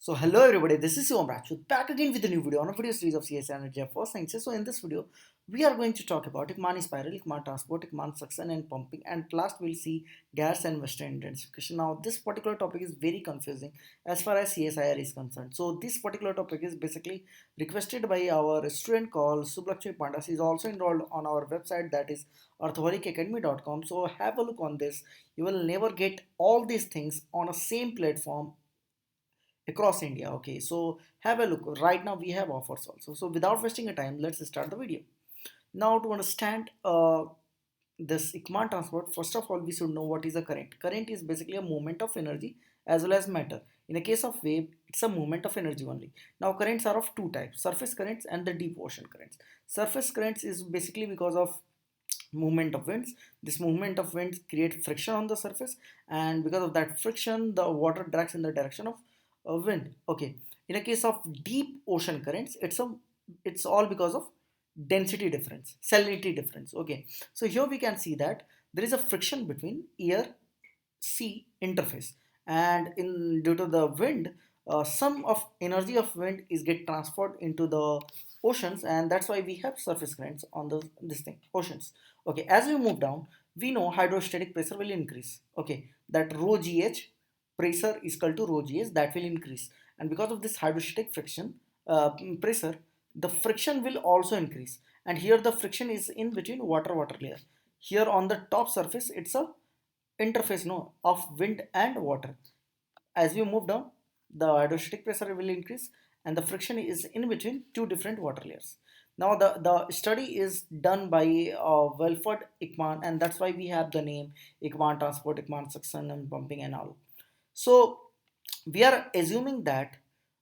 So hello everybody, this is Shivam Rajput back again with a new video on a video series of CS Energy for Sciences. So in this video, we are going to talk about Ekman spiral, Ekman transport, Ekman suction and pumping, and last we'll see gas and western intensification. Now this particular topic is very confusing as far as CSIR is concerned. So this particular topic is basically requested by our student called Sublakshmi Pandas. He is also enrolled on our website, that is earthoholicacademy.com. So have a look on this. You will never get all these things on a same platform across India. Okay, so have a look. Right now we have offers also. So without wasting a time, let's start the video. Now to understand this Ekman transport, first of all we should know what is a current. Current is basically a movement of energy as well as matter. In a case of wave, it's a movement of energy only. Now currents are of two types: surface currents and the deep ocean currents. Surface currents is basically because of movement of winds. This movement of winds create friction on the surface, and because of that friction the water drags in the direction of wind. Okay, in a case of deep ocean currents, it's all because of density difference, salinity difference. Okay, so here we can see that there is a friction between air sea interface, and in due to the wind, some of energy of wind is get transferred into the oceans, and that's why we have surface currents on the this thing oceans. Okay, as we move down, we know hydrostatic pressure will increase. Okay, that rho gh pressure is equal to rho gs, that will increase, and because of this hydrostatic friction pressure, the friction will also increase, and here the friction is in between water layer. Here on the top surface it's a interface no of wind and water. As we move down, the hydrostatic pressure will increase, and the friction is in between two different water layers. Now the study is done by Welford Ekman, and that's why we have the name Ekman transport, Ekman suction and pumping and all. So we are assuming that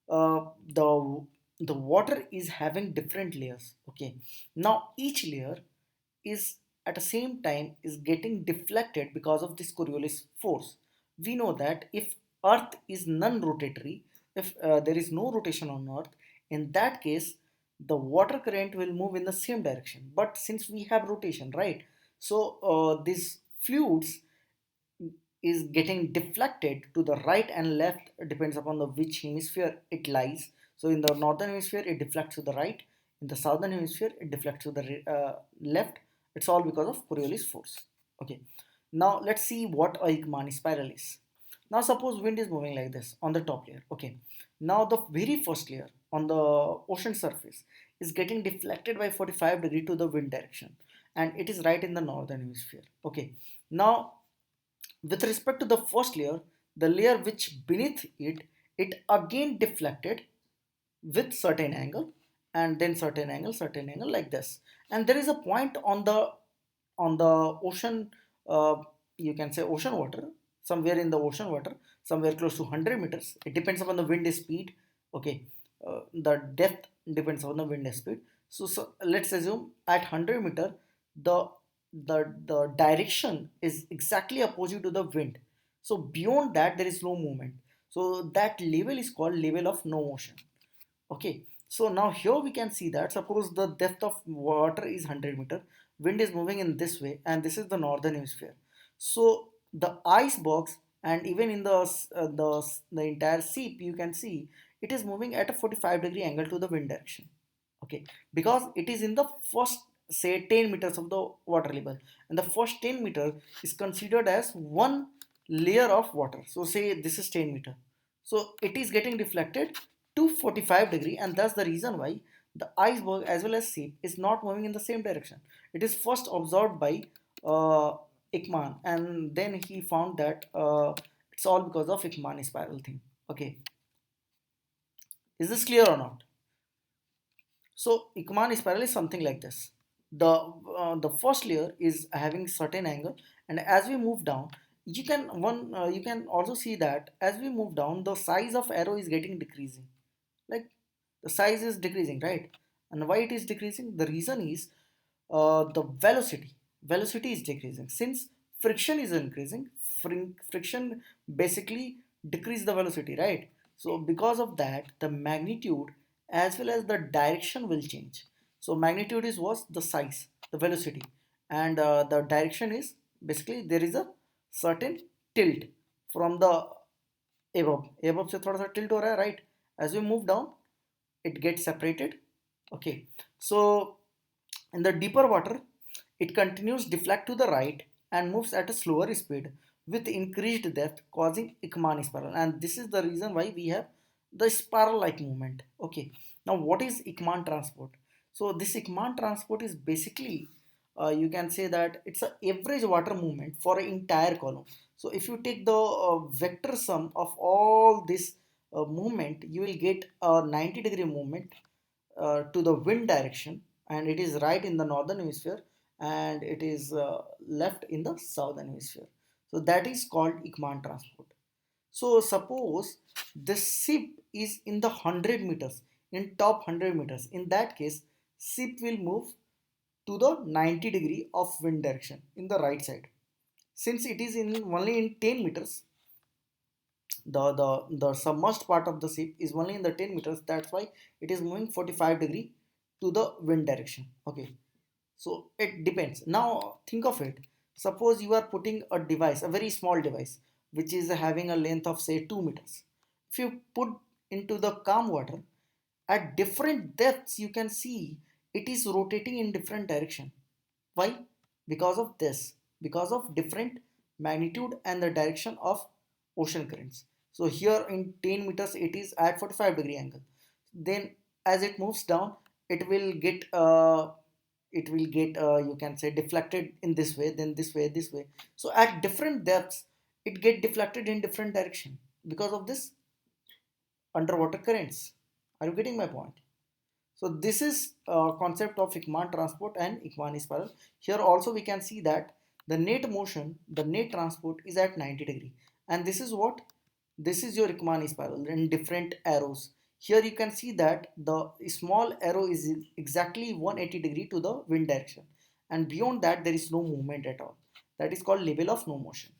uh, the the water is having different layers. Okay, now each layer is at the same time is getting deflected because of this Coriolis force. We know that if Earth is non-rotatory, if there is no rotation on Earth, in that case the water current will move in the same direction. But since we have rotation, right? So these fluids is getting deflected to the right and left, depends upon the which hemisphere it lies. So in the northern hemisphere it deflects to the right, in the southern hemisphere it deflects to the left. It's all because of Coriolis force. Okay, now let's see what a Ekman spiral is. Now suppose wind is moving like this on the top layer. Okay, now the very first layer on the ocean surface is getting deflected by 45 degree to the wind direction, and it is right in the northern hemisphere. Okay, now with respect to the first layer, the layer which beneath it, it again deflected with certain angle, and then certain angle like this. And there is a point on the ocean, uh, you can say ocean water, somewhere in the ocean water, somewhere close to 100 meters. It depends upon the wind speed. Okay, the depth depends on the wind speed. So let's assume at 100 meter, the the direction is exactly opposite to the wind. So beyond that there is no movement. So that level is called level of no motion. Okay, so now here we can see that suppose the depth of water is 100 meter, wind is moving in this way, and this is the northern hemisphere. So the ice box, and even in the entire sea, you can see it is moving at a 45 degree angle to the wind direction. Okay, because it is in the first, say, 10 meters of the water level, and the first 10 meter is considered as one layer of water. So say this is 10 meter, so it is getting deflected to 45 degree, and that's the reason why the iceberg as well as sea is not moving in the same direction. It is first observed by uh, Ekman, and then he found that it's all because of Ekman spiral thing. Okay, is this clear or not? So Ekman spiral is something like this. The first layer is having certain angle, and as we move down, you can also see that as we move down, the size of arrow is getting decreasing. Like the size is decreasing, right? And why it is decreasing? The reason is the velocity is decreasing. Since friction is increasing, friction basically decrease the velocity, right? So because of that, the magnitude as well as the direction will change. So magnitude is was the size, the velocity, and the direction is basically there is a certain tilt from the above से थोड़ा सा tilt हो रहा है, right. As we move down it gets separated. Okay, so in the deeper water it continues deflect to the right and moves at a slower speed with increased depth, causing Ekman spiral, and this is the reason why we have the spiral like movement. Okay, now what is Ekman transport? So this Ekman transport is basically, you can say that it's a average water movement for an entire column. So if you take the vector sum of all this movement, you will get a 90-degree movement to the wind direction, and it is right in the northern hemisphere, and it is left in the southern hemisphere. So that is called Ekman transport. So suppose the ship is in the 100 meters, in top 100 meters. In that case, ship will move to the 90-degree of wind direction in the right side. Since it is in only in 10 meters, the submerged part of the ship is only in the 10 meters. That's why it is moving 45-degree to the wind direction. Okay, so it depends. Now think of it. Suppose you are putting a device, a very small device, which is having a length of say 2 meters. If you put into the calm water, at different depths you can see it is rotating in different direction. Why? Because of this, because of different magnitude and the direction of ocean currents. So here in 10 meters it is at 45-degree angle. Then as it moves down, it will get you can say deflected in this way, then this way, this way. So at different depths it get deflected in different direction because of this underwater currents. Are you getting my point? So this is concept of Ekman transport and Ekman spiral. Here also we can see that the net motion, the net transport is at 90-degree, and this is what, this is your Ekman spiral in different arrows. Here you can see that the small arrow is exactly 180-degree to the wind direction, and beyond that there is no movement at all. That is called level of no motion.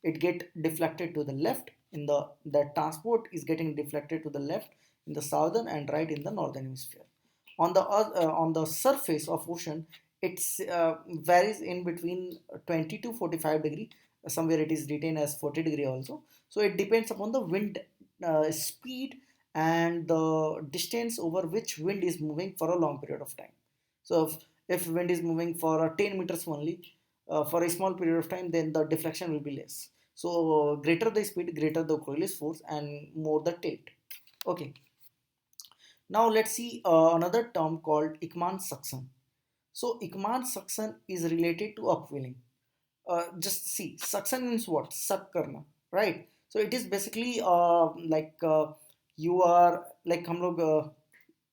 It get deflected to the left in the transport is getting deflected to the left in the southern and right in the northern hemisphere. On the surface of ocean, it's varies in between 20 to 45-degree. Somewhere it is written as 40-degree also. So it depends upon the wind speed and the distance over which wind is moving for a long period of time. So if wind is moving for 10 meters only for a small period of time, then the deflection will be less. So greater the speed, greater the Coriolis force, and more the tilt. Okay. Now let's see another term called Ekman suction. So Ekman suction is related to upwelling. Just see, suction means what? Suck karna, right? So it is basically like you are like हम लोग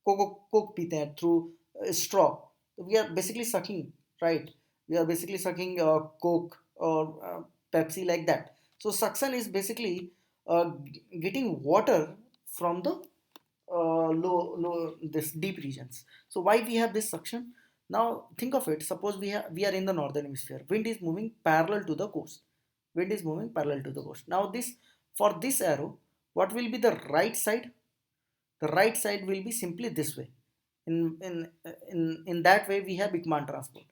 coke पीते हैं through straw. We are basically sucking, right? We are basically sucking coke or Pepsi like that. So suction is basically getting water from the low this deep regions. So why we have this suction? Now think of it. Suppose we are in the northern hemisphere. Wind is moving parallel to the coast. Wind is moving parallel to the coast. Now this, for this arrow, what will be the right side? The right side will be simply this way. In that way we have Ekman transport.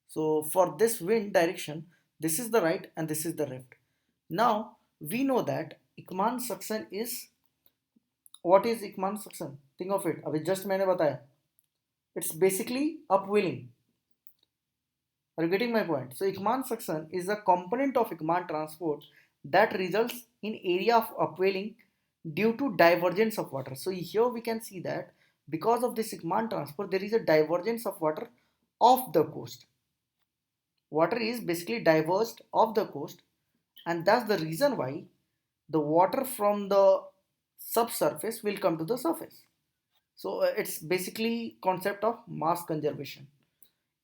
So for this wind direction, this is the right and this is the left. Now we know that Ekman suction is, what is Ekman suction? Think of it. अभी just मैंने बताया. It's basically upwelling. Are you getting my point? So Ekman suction is a component of Ekman transport that results in area of upwelling due to divergence of water. So here we can see that because of this Ekman transport, there is a divergence of water off the coast. Water is basically diverged off the coast, and that's the reason why the water from the subsurface will come to the surface. So it's basically concept of mass conservation.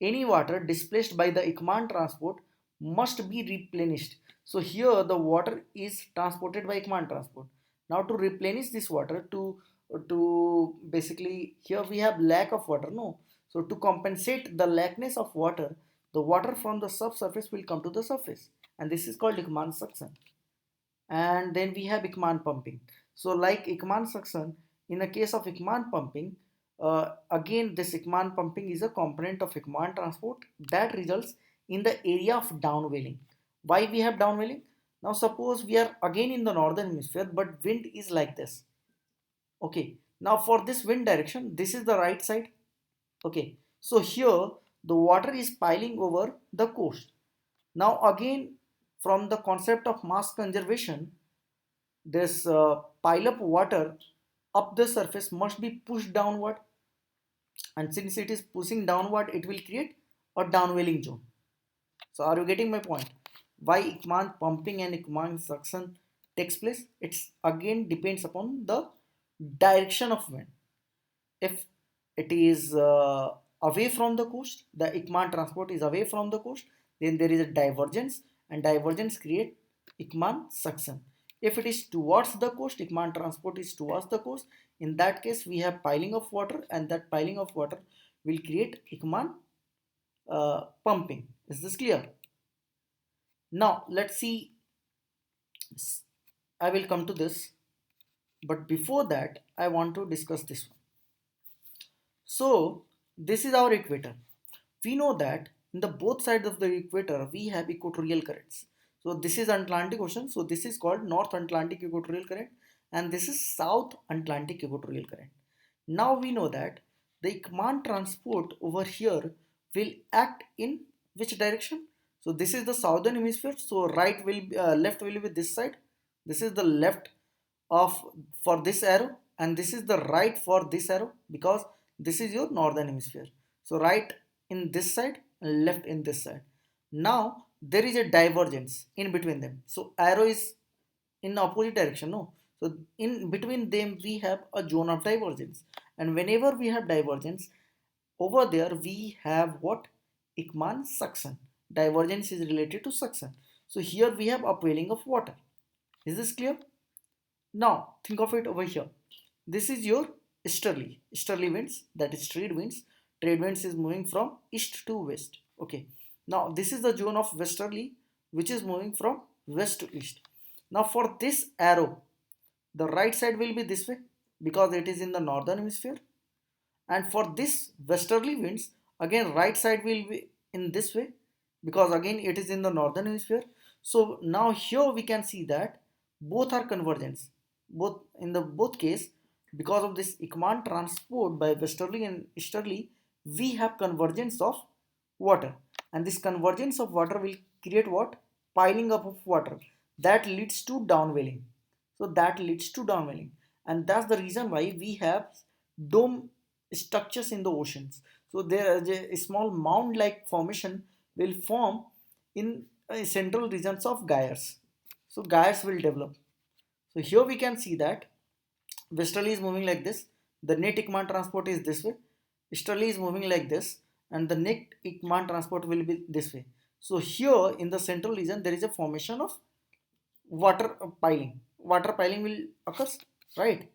Any water displaced by the Ekman transport must be replenished. So here the water is transported by Ekman transport. Now to replenish this water, to basically, here we have lack of water, no. So to compensate the lackness of water, the water from the subsurface will come to the surface, and this is called Ekman suction. And then we have Ekman pumping. So like Ekman suction, in the case of Ekman pumping, again this Ekman pumping is a component of Ekman transport that results in the area of downwelling. Why we have downwelling? Now suppose we are again in the northern hemisphere, but wind is like this. Okay, now for this wind direction, this is the right side. Okay, so here the water is piling over the coast. Now again, from the concept of mass conservation, this pile up water up the surface must be pushed downward, and since it is pushing downward, it will create a downwelling zone. So are you getting my point? Why Ekman pumping and Ekman suction takes place? It's again depends upon the direction of wind. If it is away from the coast, the Ekman transport is away from the coast, then there is a divergence, and divergence create Ekman suction. If it is towards the coast, Ekman transport is towards the coast. In that case, we have piling of water, and that piling of water will create Ekman pumping. Is this clear? Now let's see. I will come to this, but before that, I want to discuss this one. So this is our equator. We know that in the both sides of the equator we have equatorial currents. So this is Atlantic Ocean. So this is called North Atlantic Equatorial Current, and this is South Atlantic Equatorial Current. Now we know that the Ekman transport over here will act in which direction? So this is the southern hemisphere. So left will be this side. This is the left of for this arrow, and this is the right for this arrow, because this is your northern hemisphere. So right in this side and left in this side. Now there is a divergence in between them. So arrow is in the opposite direction, no? So in between them we have a zone of divergence, and whenever we have divergence over there we have what? Ekman suction. Divergence is related to suction. So here we have upwelling of water. Is this clear? Now think of it over here. This is your easterly winds, that is trade winds. Trade winds is moving from east to west. Okay. Now this is the zone of westerly, which is moving from west to east. Now for this arrow, the right side will be this way because it is in the northern hemisphere, and for this westerly winds, again right side will be in this way because again it is in the northern hemisphere. So now here we can see that both are convergence, both in the both case, because of this Ekman transport by westerly and easterly, we have convergence of water, and this convergence of water will create what? Piling up of water, that leads to downwelling. So that leads to downwelling, and that's the reason why we have dome structures in the oceans. So there is a small mound like formation will form in central regions of gyres. So gyres will develop. So here we can see that westerly is moving like this, the net Ekman transport is this way, easterly is moving like this, and the net Ekman transport will be this way. So here in the central region there is a formation of water piling. Water piling will occur, right?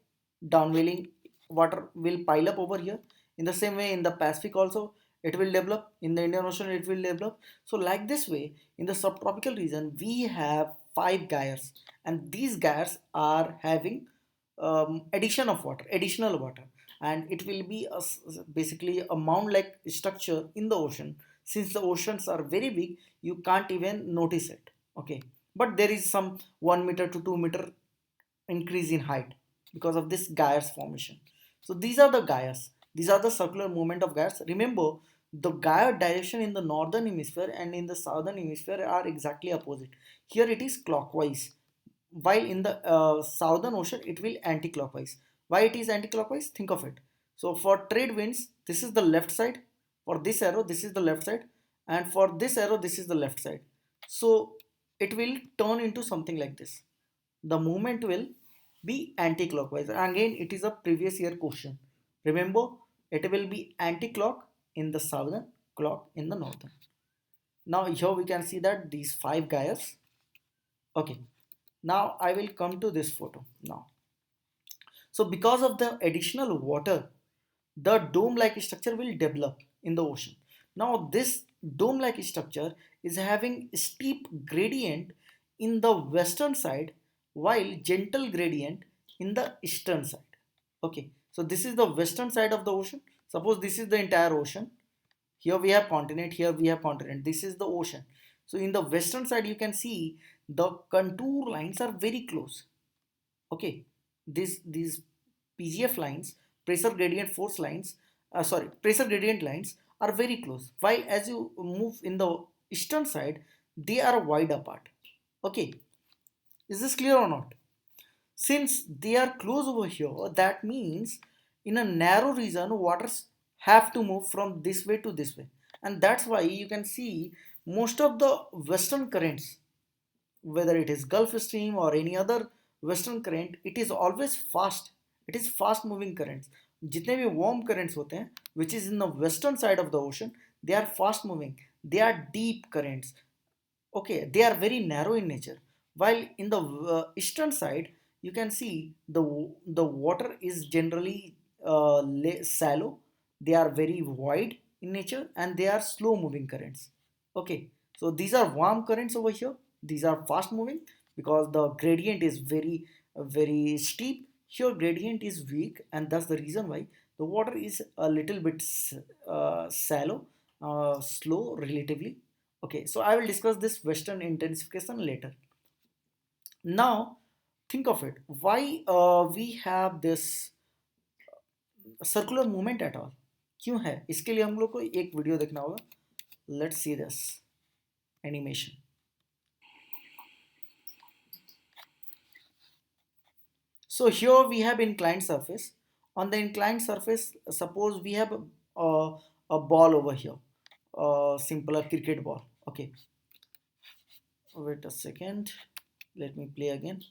Downwelling water will pile up over here. In the same way in the Pacific also it will develop, in the Indian Ocean it will develop. So like this way in the subtropical region we have five gyres, and these gyres are having additional water, and it will be basically a mound like structure in the ocean. Since the oceans are very big, you can't even notice it. Okay, but there is some 1 meter to 2 meter increase in height because of this gyres formation. So these are the gyres. These are the circular movement of gyres. Remember, the gyre direction in the northern hemisphere and in the southern hemisphere are exactly opposite. Here it is clockwise, while in the southern ocean it will anti-clockwise. Why it is anti-clockwise? Think of it. So for trade winds, this is the left side. For this arrow, this is the left side, and for this arrow, this is the left side. So it will turn into something like this. The movement will be anti-clockwise. Again, it is a previous year question. Remember, it will be anti-clock in the southern, clock in the northern. Now here we can see that these five gyres. Okay, now I will come to this photo now. So because of the additional water, the dome-like structure will develop in the ocean. Now this dome-like structure is having steep gradient in the western side, while gentle gradient in the eastern side. Okay, so this is the western side of the ocean. Suppose this is the entire ocean. Here we have continent, here we have continent. This is the ocean. So in the western side, you can see the contour lines are very close. Okay, these PGF lines, pressure gradient force lines, pressure gradient lines are very close. While as you move in the eastern side, they are wide apart. Okay, is this clear or not? Since they are close over here, that means in a narrow region, waters have to move from this way to this way. And that's why you can see most of the western currents, whether it is Gulf Stream or any other western current, it is always fast. It is fast moving currents. जितने भी warm currents होते हैं, which is in the western side of the ocean, they are fast moving. They are deep currents. Okay, they are very narrow in nature. While in the eastern side, you can see the water is generally shallow. They are very wide in nature and they are slow moving currents. Okay, so these are warm currents over here. These are fast moving because the gradient is very steep. Here gradient is weak, and that's the reason why the water is a little bit shallow, slow relatively. Okay, so I will discuss this western intensification later. Now think of it, why we have this circular movement at all. क्यों है इसके लिए हम लोग को एक video देखना होगा. Let's see this animation. So here we have inclined surface. On the inclined surface, suppose we have a ball over here, a simple cricket ball. Okay, wait a second, let me play again.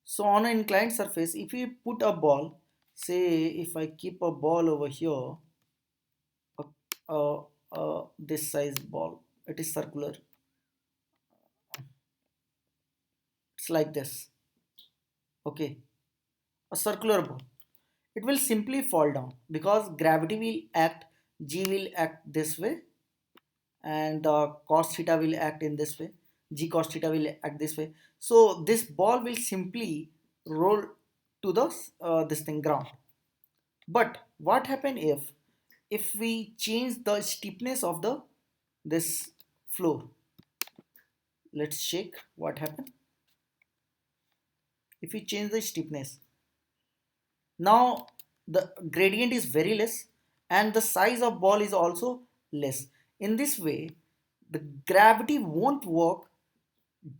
So on an inclined surface, if we put a ball, say if I keep a ball over here, this size ball, it is circular. It's like this. Okay, a circular ball. It will simply fall down because gravity will act, G will act this way, and cos theta will act in this way, G cos theta will act this way. So this ball will simply roll to the this thing ground. But what happen if we change the steepness of the this floor? Let's check what happened if we change the steepness. Now the gradient is very less and the size of ball is also less. In this way, the gravity won't work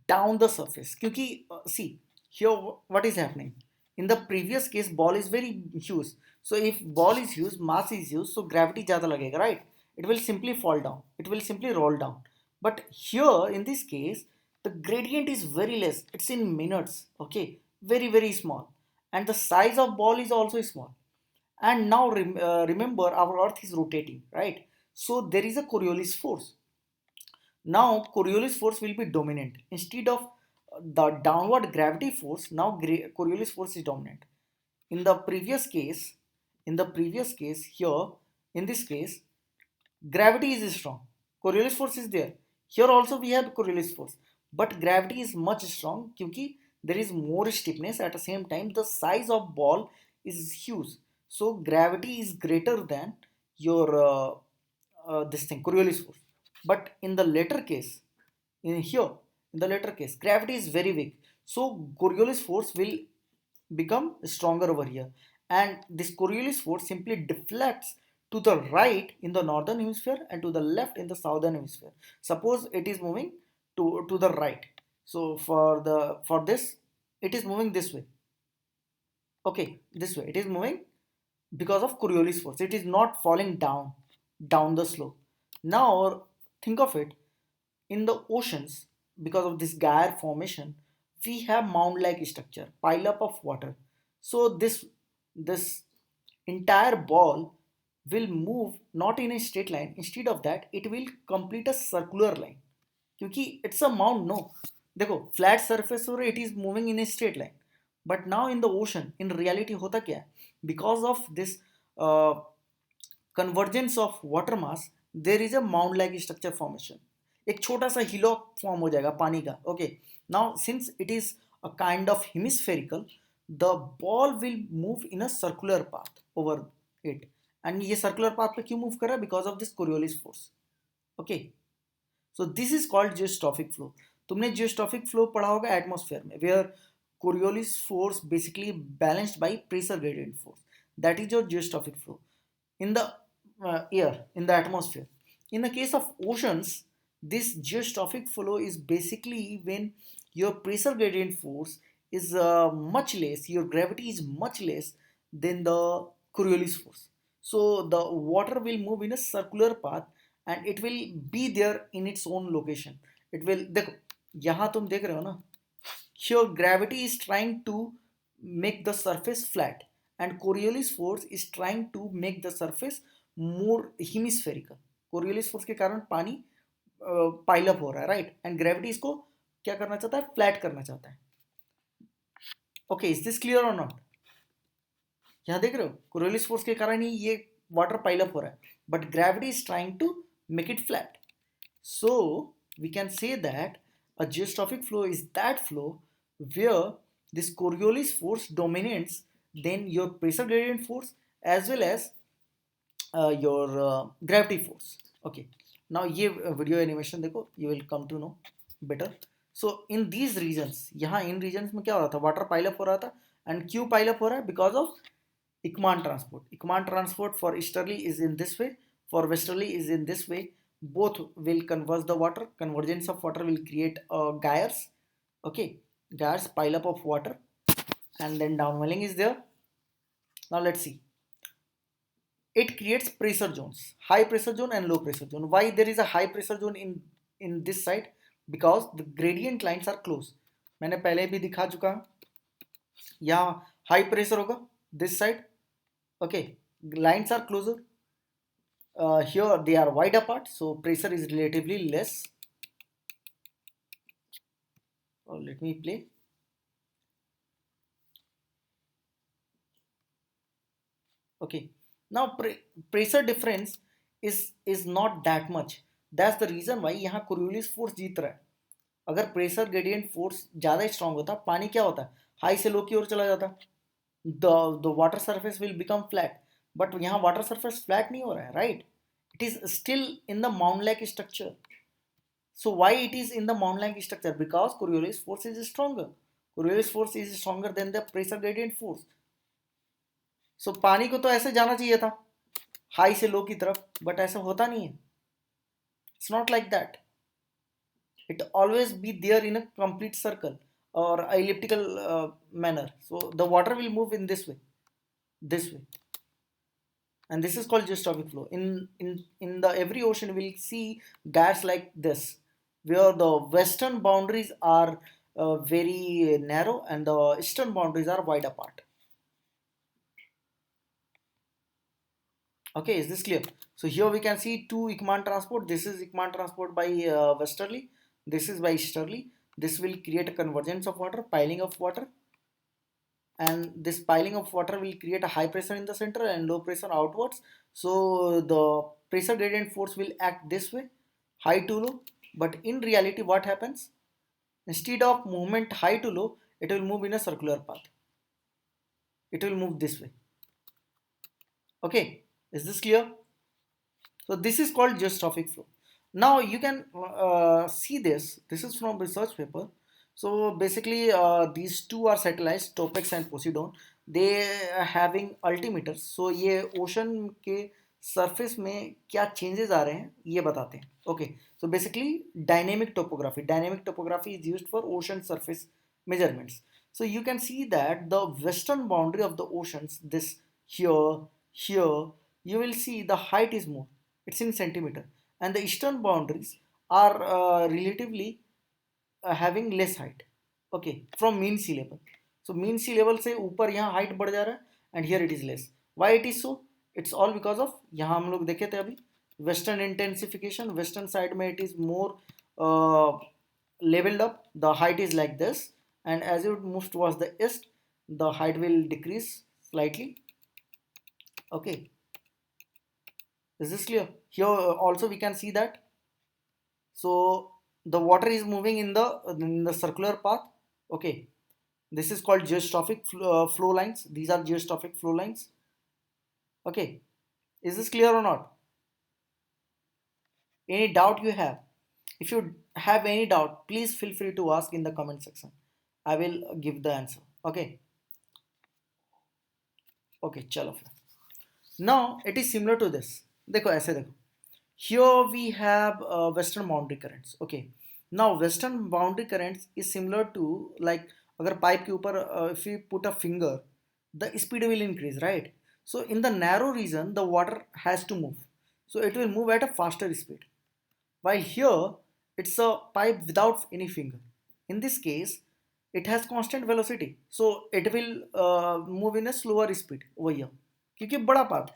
down the surface. क्योंकि see here what is happening. In the previous case, ball is very huge. So if ball is huge, mass is huge, so gravity ज़्यादा लगेगा, right? It will simply fall down. It will simply roll down. But here in this case, the gradient is very less. It's in minutes. Okay, very small, and the size of ball is also small. And now remember, our Earth is rotating, right? So there is a Coriolis force. Now Coriolis force will be dominant instead of the downward gravity force. Now Coriolis force is dominant. In the previous case, here, in this case, gravity is strong. Coriolis force is there. Here also we have Coriolis force, but gravity is much strong because there is more stiffness. At the same time, the size of ball is huge, so gravity is greater than your this thing Coriolis force. But in the later case, in the later case, gravity is very weak, so Coriolis force will become stronger over here, and this Coriolis force simply deflects to the right in the northern hemisphere and to the left in the southern hemisphere. Suppose it is moving to the right, so for this it is moving this way. Okay, this way it is moving because of Coriolis force. It is not falling down the slope. Now think of it, in the oceans, because of this gyre formation, we have mound-like structure, pile up of water. So this entire ball will move not in a straight line. Instead of that, it will complete a circular line. क्योंकि it's a mound, no. देखो flat surface और it is moving in a straight line. But now in the ocean, in reality होता क्या है? Because of this convergence of water mass, there is a mound-like structure formation. एक छोटा सा hillock form हो जाएगा पानी का. Okay, now since it is a kind of hemispherical, the ball will move in a circular path over it. And ये circular path पे क्यों मूव कर रहा है? Because of this Coriolis force. Okay, So this is called geostrophic flow. तुमने geostrophic flow पढ़ा होगा atmosphere में, where Coriolis force basically balanced by pressure gradient force. That is your geostrophic flow in the air, in the atmosphere. In the case of oceans, this geostrophic flow is basically when your pressure gradient force is much less, your gravity is much less than the Coriolis force. So the water will move in a circular path and it will be there in its own location. It will, देखो यहाँ तुम देख रहे हो ना, here gravity is trying to make the surface flat and Coriolis force is trying to make the surface more hemispherical. Coriolis force के कारण पानी पाइल अप हो रहा है, राइट, एंड ग्रेविटी इसको क्या करना चाहता है, फ्लैट करना चाहता है. ओके, इज दिस क्लियर और नॉट? यहाँ देख रहे हो, कोरियोलिस फोर्स के कारण ही ये वाटर पाइल अप हो रहा है, but gravity is trying to make it flat. So we can say that a geostrophic flow is that flow where this Coriolis force dominates then your pressure gradient force as well as your gravity force. Okay, now ये video animation देखो, you will come to know better. So in these regions, यहाँ इन regions में क्या हो रहा था, water pile up हो रहा था, and क्यों pile up हो रहा है? Because of Ekman transport. Ekman transport for easterly is in this way, for westerly is in this way. Both will converge the water. Convergence of water will create gyres. Okay, gyres, pile up of water, and then downwelling is there. Now let's see. It creates pressure zones, high pressure zone and low pressure zone. Why there is a high pressure zone in this side? Because the gradient lines are close. मैंने पहले भी दिखा चुका हूँ. यहाँ high pressure होगा this side. Okay, lines are closer. Here they are wide apart, so pressure is relatively less. Let me play. Okay, now pressure difference is not that much. That's the reason why यहाँ Coriolis force जीत रहा है. अगर pressure gradient force ज़्यादा strong होता, पानी क्या होता, high से लो की ओर चला जाता, the water surface will become flat. But यहाँ water surface flat नहीं हो रहा है, right? It is still in the mound-like structure. So why it is in the mound-like structure? Because Coriolis force is stronger. Coriolis force is stronger than the pressure gradient force. So पानी को तो ऐसे जाना चाहिए था, high से लो की तरफ, but ऐसा होता नहीं है. It's not like that. It always be there in a complete circle or elliptical manner. So the water will move in this way, and this is called geostrophic flow. In the every ocean we'll see gyres like this, where the western boundaries are very narrow and the eastern boundaries are wide apart. Okay, is this clear? So here we can see two Ekman transport. This is Ekman transport by westerly. This is by easterly. This will create a convergence of water, piling of water, and this piling of water will create a high pressure in the center and low pressure outwards. So the pressure gradient force will act this way, high to low. But in reality, what happens? Instead of movement high to low, it will move in a circular path. It will move this way. Okay, is this clear? So this is called geostrophic flow. Now you can see this. This is from research paper. So basically these two are satellites, Topex and Poseidon. They are having altimeters. So ये ocean के surface में क्या changes आ रहे हैं ये बताते हैं. Okay. So basically dynamic topography. Dynamic topography is used for ocean surface measurements. So you can see that the western boundary of the oceans, this here, you will see the height is more. It's in centimeter. And the eastern boundaries are relatively having less height. Okay, from mean sea level. So mean sea level से ऊपर यहाँ height बढ़ जा रहा है and here it is less. Why it is so? It's all because of, यहाँ हम लोग देखे थे अभी, western intensification. Western side में it is more leveled up. The height is like this, and as it moves towards the east, the height will decrease slightly. Okay, is this clear? Here also we can see that. So the water is moving in the circular path. Okay, this is called geostrophic flow lines. These are geostrophic flow lines. Okay, is this clear or not? Any doubt you have? If you have any doubt, please feel free to ask in the comment section. I will give the answer. Okay. Okay, chalo फिर. Now it is similar to this. देखो ऐसे देखो. Here we have western boundary currents. Okay. Now western boundary currents is similar to like अगर pipe के ऊपर if you put a finger, the speed will increase, right? So in the narrow region, the water has to move. So it will move at a faster speed. While here, it's a pipe without any finger. In this case, it has constant velocity. So it will move in a slower speed over here. क्योंकि बड़ा path है.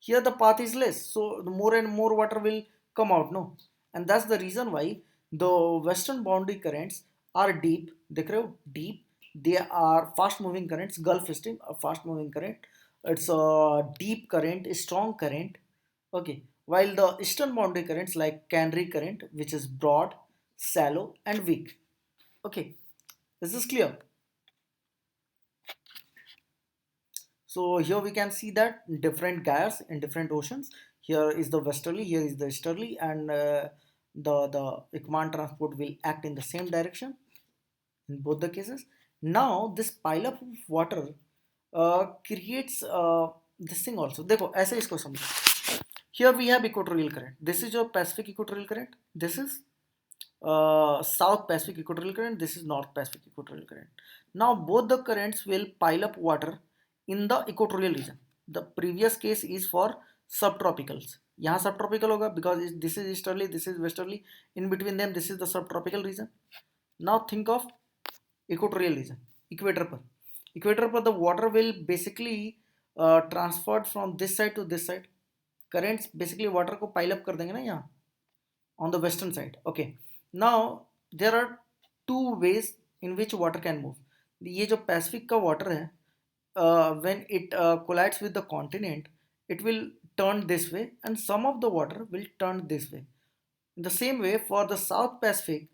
Here the path is less. So the more and more water will come out, no? And that's the reason why the western boundary currents are deep. देख रहे हो? Deep. They are fast moving currents. Gulf Stream, a fast moving current. It's a deep current, a strong current. Okay, while the eastern boundary currents like Canary current, which is broad, shallow, and weak. Okay, is this clear? So here we can see that different gyres in different oceans. Here is the westerly, here is the easterly, and the Ekman transport will act in the same direction in both the cases. Now this pileup of water creates this thing also. देखो ऐसे इसको समझो. Here we have equatorial current. This is your Pacific equatorial current. This is South Pacific equatorial current. This is North Pacific equatorial current. Now both the currents will pile up water in the equatorial region. The previous case is for subtropicals. यहाँ subtropical होगा because this is easterly, this is westerly. In between them, this is the subtropical region. Now think of equatorial region, equator पर. Equator पर the water will basically transferred from this side to this side. Currents basically water को pile up कर देंगे ना यहाँ on the western side. Okay, now there are two ways in which water can move. ये जो Pacific का water है when it collides with the continent, it will turn this way and some of the water will turn this way. In the same way for the South Pacific,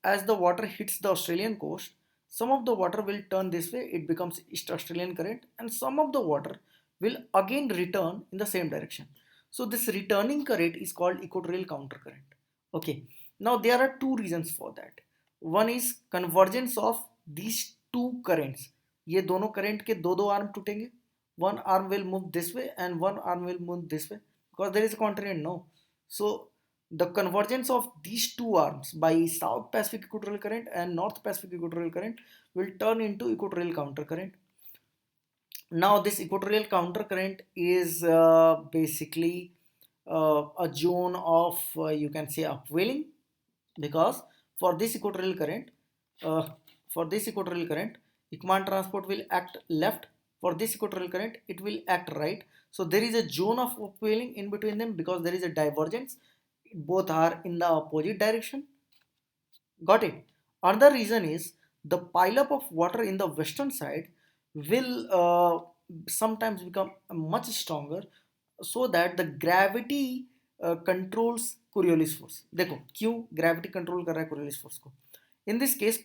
as the water hits the Australian coast, some of the water will turn this way, it becomes East Australian current, and some of the water will again return in the same direction. So this returning current is called equatorial counter current. Okay, now there are two reasons for that. One is convergence of these two currents. ये दोनों current के दो दो arm टूटेंगे. One arm will move this way and one arm will move this way because there is a continent, no? So the convergence of these two arms by South Pacific equatorial current and North Pacific equatorial current will turn into equatorial counter current. Now this equatorial counter current is basically a zone of you can say upwelling, because for this equatorial current uh, Ekman transport will act left. For this equatorial current it will act right. So there is a zone of upwelling in between them because there is a divergence. Both are in the opposite direction. Got it? Another reason is the pileup of water in the western side will sometimes become much stronger, so that the gravity controls Coriolis force. देखो क्यों gravity control कर रहा है Coriolis force को? In this case,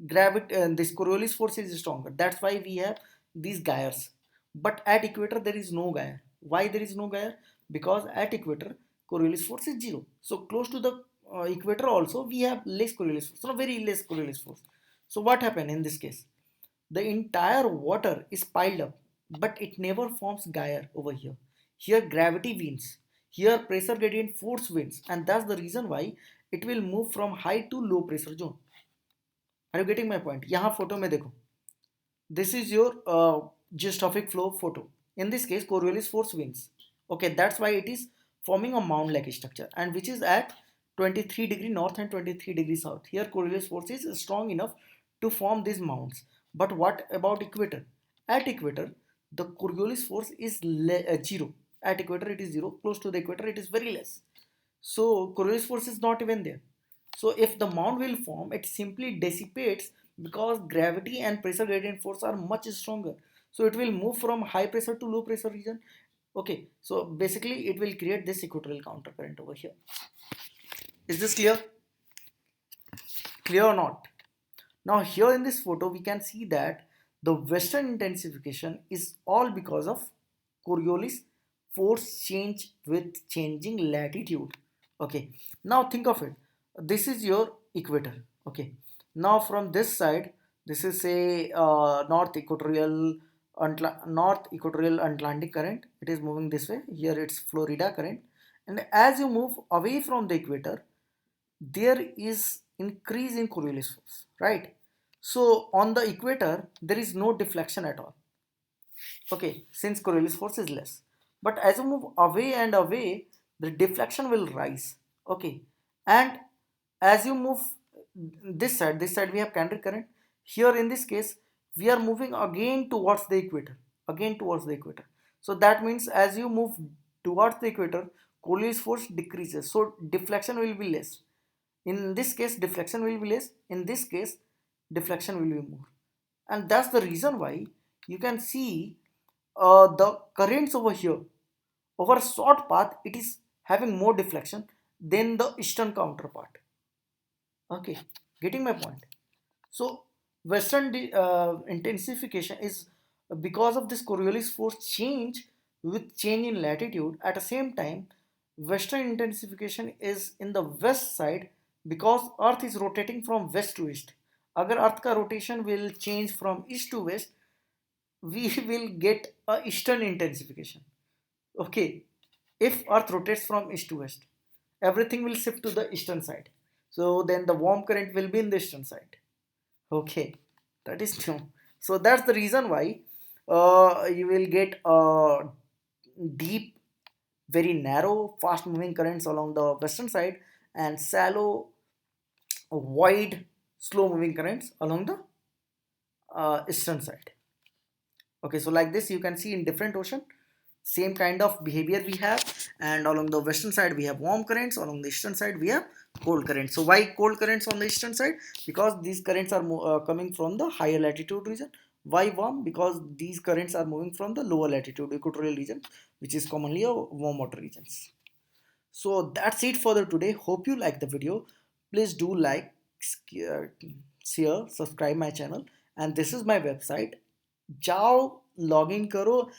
gravity this Coriolis force is stronger. That's why we have these gyres. But at equator there is no gyre. Why there is no gyre? Because at equator Coriolis force is zero. So close to the equator also we have less Coriolis force, so very less Coriolis force. So what happened in this case? The entire water is piled up, but it never forms gyre over here. Here gravity wins. Here pressure gradient force wins, and that's the reason why it will move from high to low pressure zone. Are you getting my point? यहाँ photo में देखो. This is your geostrophic flow photo. In this case, Coriolis force wins. Okay, that's why it is forming a mound-like structure, and which is at 23 degree north and 23 degree south. Here Coriolis force is strong enough to form these mounds. But what about equator? At equator, the Coriolis force is zero. At equator it is zero. Close to the equator it is very less. So Coriolis force is not even there. So if the mound will form, it simply dissipates because gravity and pressure gradient force are much stronger. So it will move from high pressure to low pressure region. Okay, so basically it will create this equatorial counter current over here. Is this clear? Clear or not? Now here in this photo we can see that the western intensification is all because of Coriolis force change with changing latitude. Okay, now think of it. This is your equator. Okay, now from this side, this is say north equatorial Atlantic current. It is moving this way. Here it's Florida current, and as you move away from the equator, there is increase in Coriolis force, right? So on the equator, there is no deflection at all. Okay, since Coriolis force is less. But as you move away and away, the deflection will rise. Okay, and as you move this side we have Kendrick current. Here in this case, we are moving again towards the equator, again towards the equator. So that means as you move towards the equator, Coriolis force decreases. So deflection will be less. In this case, deflection will be less. In this case, deflection will be more. And that's the reason why you can see the currents over here, over a short path, it is having more deflection than the eastern counterpart. Okay, getting my point. So western intensification is because of this Coriolis force change with change in latitude. At the same time, western intensification is in the west side because earth is rotating from west to east. अगर अर्थ का rotation will change from east to west, we will get a eastern intensification. Okay, if earth rotates from east to west, everything will shift to the eastern side, so then the warm current will be in the eastern side. Okay, that is true. So that's the reason why you will get deep, very narrow, fast moving currents along the western side, and shallow, wide, slow moving currents along the eastern side. Okay, so like this you can see in different ocean same kind of behavior we have, and along the western side we have warm currents, along the eastern side we have cold currents. So why cold currents on the eastern side? Because these currents are coming from the higher latitude region. Why warm? Because these currents are moving from the lower latitude equatorial region, which is commonly a warm water regions. So that's it for the today. Hope you like the video. Please do like, uh, share, subscribe my channel, and this is my website. जाओ log in करो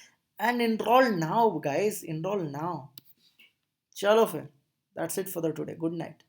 and enroll now, guys. Enroll now. Chalo फिर. That's it for the today. Good night.